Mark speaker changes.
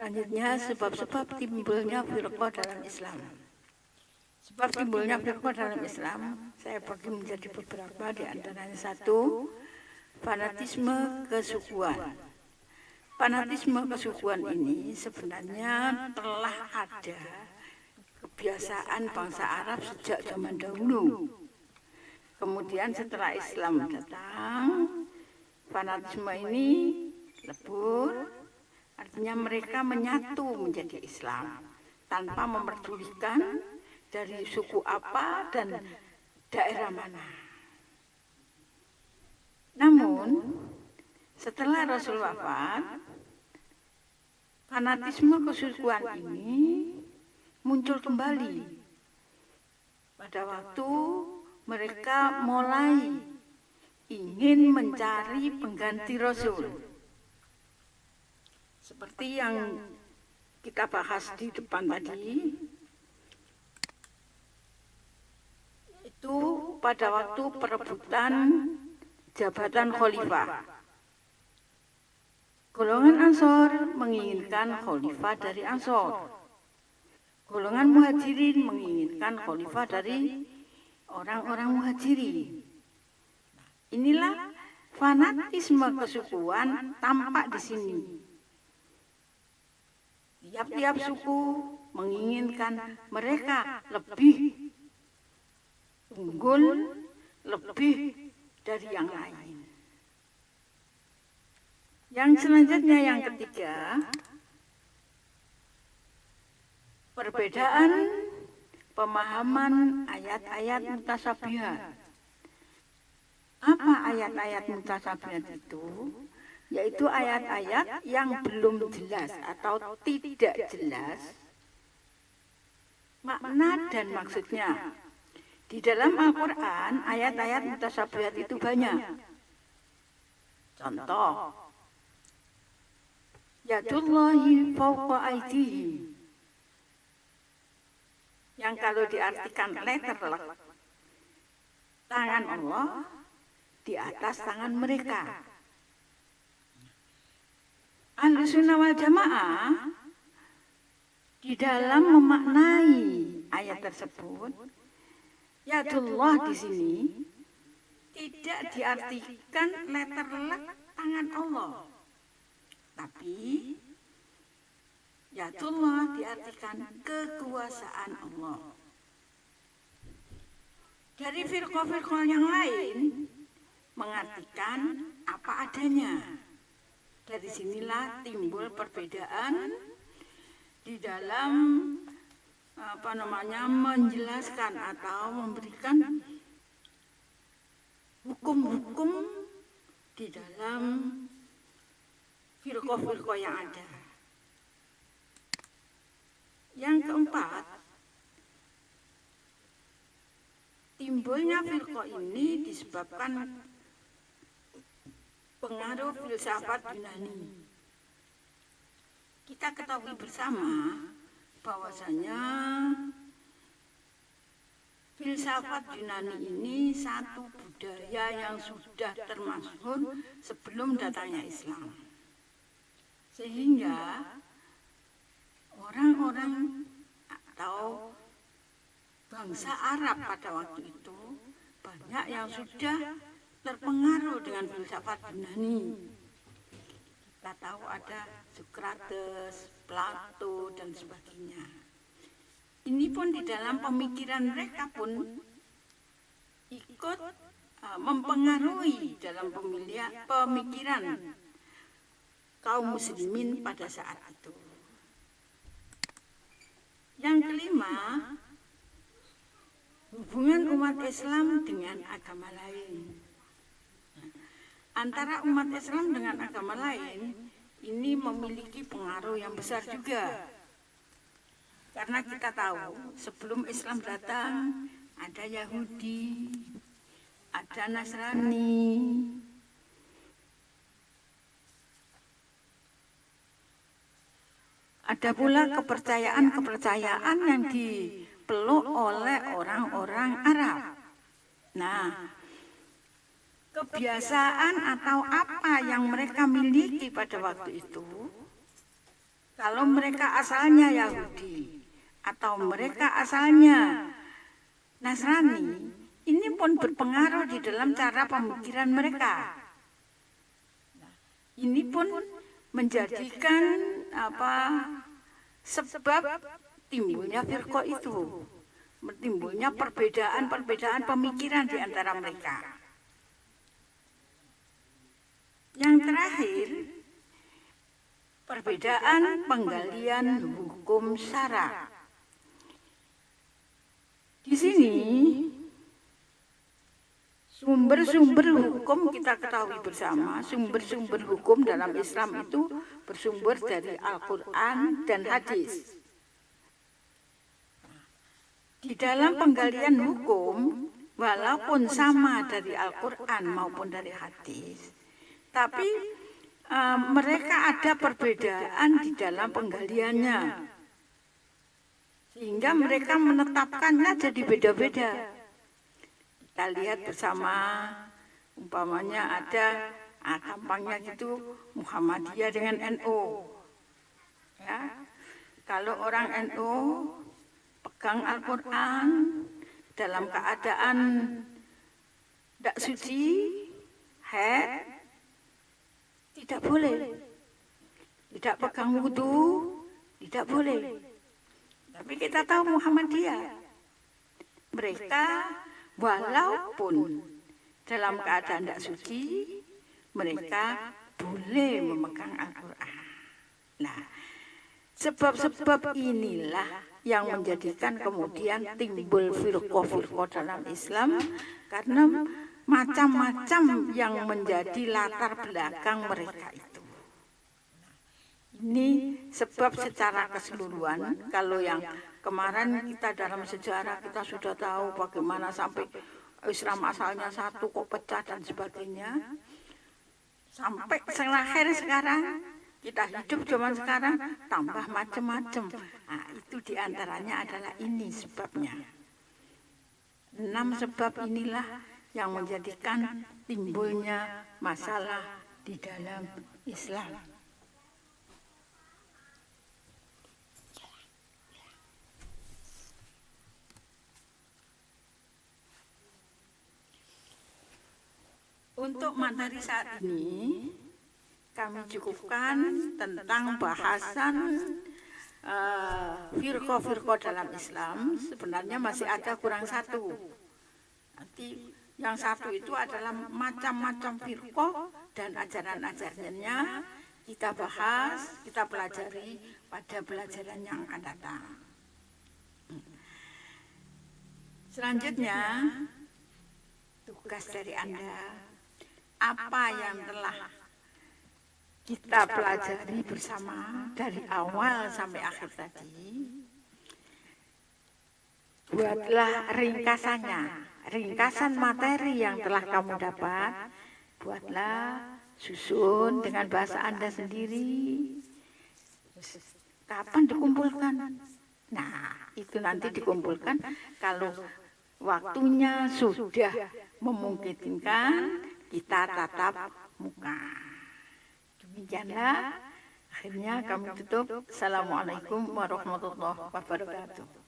Speaker 1: Selanjutnya sebab-sebab timbulnya firqah dalam Islam. Sebab timbulnya firqah dalam Islam, saya bagi menjadi beberapa, di antaranya satu, fanatisme kesukuan. Fanatisme kesukuan ini sebenarnya telah ada kebiasaan bangsa Arab sejak zaman dahulu. Kemudian setelah Islam datang, fanatisme ini lebur, artinya mereka menyatu menjadi Islam tanpa memperdulikan dari suku apa dan daerah mana. Namun setelah Rasul wafat, fanatisme kesukuan ini muncul kembali pada waktu mereka mulai ingin mencari pengganti Rasul. Seperti yang kita bahas di depan tadi, itu pada waktu perebutan jabatan khalifah. Golongan Ansor menginginkan khalifah dari Ansor. Golongan Muhajirin menginginkan khalifah dari orang-orang Muhajirin. Inilah fanatisme kesukuan tampak di sini. Tiap-tiap suku menginginkan mereka lebih unggul, lebih dari yang lain. Yang selanjutnya, yang ketiga, perbedaan pemahaman ayat-ayat mutasyabihat. Apa ayat-ayat mutasyabihat itu? Yaitu ayat-ayat yang belum jelas atau tidak jelas makna dan maksudnya. Di dalam Al-Quran, ayat-ayat mutasyabihat itu banyak. Contoh, yadullahi fawqa aydihim, yang kalau diartikan letterlek, tangan Allah di atas tangan mereka. Ahlussunnah wal Jamaah di dalam memaknai ayat tersebut, yadullah di sini tidak diartikan letterlek tangan Allah, tapi yadullah diartikan kekuasaan Allah. Dari firqah-firqah yang lain mengartikan apa adanya. Dari sinilah timbul perbedaan di dalam menjelaskan atau memberikan hukum-hukum di dalam firqah-firqah yang ada. Yang keempat, timbulnya firqah ini disebabkan pengaruh filsafat Yunani. Kita ketahui bersama bahwasanya filsafat Yunani ini satu budaya yang sudah termasyhur sebelum datangnya Islam. Sehingga orang-orang atau bangsa Arab pada waktu itu banyak yang sudah terpengaruh dengan filsafat Yunani. Kita tahu ada Sokrates, Plato, dan sebagainya. Ini pun di dalam pemikiran mereka pun ikut mempengaruhi dalam pemikiran kaum muslimin pada saat itu. Yang kelima, hubungan umat Islam dengan agama lain. Antara umat Islam dengan agama lain ini memiliki pengaruh yang besar juga. Karena kita tahu sebelum Islam datang ada Yahudi, ada Nasrani, ada pula kepercayaan-kepercayaan yang dipeluk oleh orang-orang Arab. Nah, kebiasaan atau apa yang mereka miliki pada waktu itu Kalau mereka asalnya Yahudi atau mereka asalnya Nasrani, ini pun berpengaruh di dalam cara pemikiran mereka. Ini pun menjadikan sebab timbulnya firqah itu, timbulnya perbedaan pemikiran di antara mereka. Yang terakhir, perbedaan penggalian hukum syara. Di sini sumber-sumber hukum kita ketahui bersama, sumber-sumber hukum dalam Islam itu bersumber dari Al-Quran dan hadis. Di dalam penggalian hukum, walaupun sama dari Al-Quran maupun dari hadis, tapi mereka ada perbedaan di dalam penggaliannya. Sehingga mereka menetapkannya jadi beda-beda. Kita lihat bersama, umpamanya ada, gampangnya gitu, Muhammadiyah dengan NU. Ya. Kalau orang NU pegang Al-Quran dalam keadaan tidak suci, haid, tidak boleh. Tidak pegang wudu, tidak boleh. Tapi kita tahu Muhammadiyah, mereka walaupun dalam keadaan tidak suci, mereka boleh memegang Al-Quran. Nah, sebab-sebab inilah yang menjadikan kemudian timbul firqah-firqah dalam Islam, karena macam-macam yang menjadi latar belakang mereka itu. Ini sebab secara keseluruhan. Kalau yang kemarin kita dalam sejarah kita sudah tahu bagaimana sampai Islam asalnya satu kok pecah dan sebagainya. Sampai terakhir sekarang kita hidup zaman sekarang tambah macam-macam. Nah, itu diantaranya adalah ini sebabnya. 6 sebab inilah yang menjadikan timbulnya masalah di dalam Islam. Untuk materi saat ini, kami cukupkan tentang bahasan firqah-firqah dalam Islam. Sebenarnya masih ada kurang satu. Nanti yang satu itu adalah macam-macam firqah dan ajaran-ajarannya kita bahas, kita pelajari pada pelajaran yang akan datang. Selanjutnya, tugas dari Anda, apa yang telah kita pelajari bersama dari awal sampai akhir tadi, buatlah ringkasannya, ringkasan materi yang telah kamu dapat, buatlah, susun dengan bahasa Anda sendiri. Kapan dikumpulkan? Nah, itu nanti dikumpulkan kalau waktunya sudah memungkinkan, kita tatap muka. Demikianlah akhirnya kami tutup. Assalamualaikum warahmatullahi wabarakatuh.